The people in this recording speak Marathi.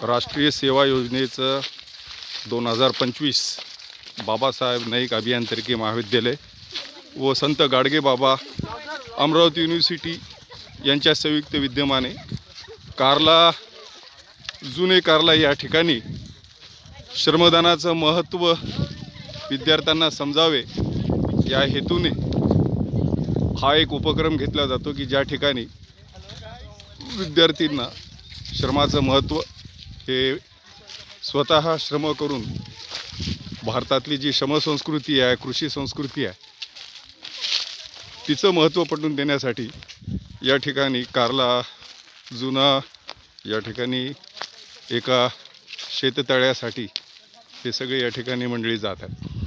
राष्ट्रीय सेवा योजनेचं 2025 बाबासाहेब नाईक अभियांत्रिकी महाविद्यालय व संत गाडगे बाबा अमरावती युनिव्हर्सिटी यांच्या संयुक्त विद्यमाने जुने कारला या ठिकाणी श्रमदानाचं महत्त्व विद्यार्थ्यांना समजावे या हेतूने हा एक उपक्रम घेतला जातो की ज्या ठिकाणी विद्यार्थ्यांना श्रमाचं महत्त्व हे स्वतः श्रम करून भारतातली जी श्रमसंस्कृती आहे, कृषी संस्कृती आहे, तिचं महत्त्व पटवून देण्यासाठी या ठिकाणी कारला जुना या ठिकाणी एका शेततळ्यासाठी हे सगळे या ठिकाणी मंडळी जात आहेत।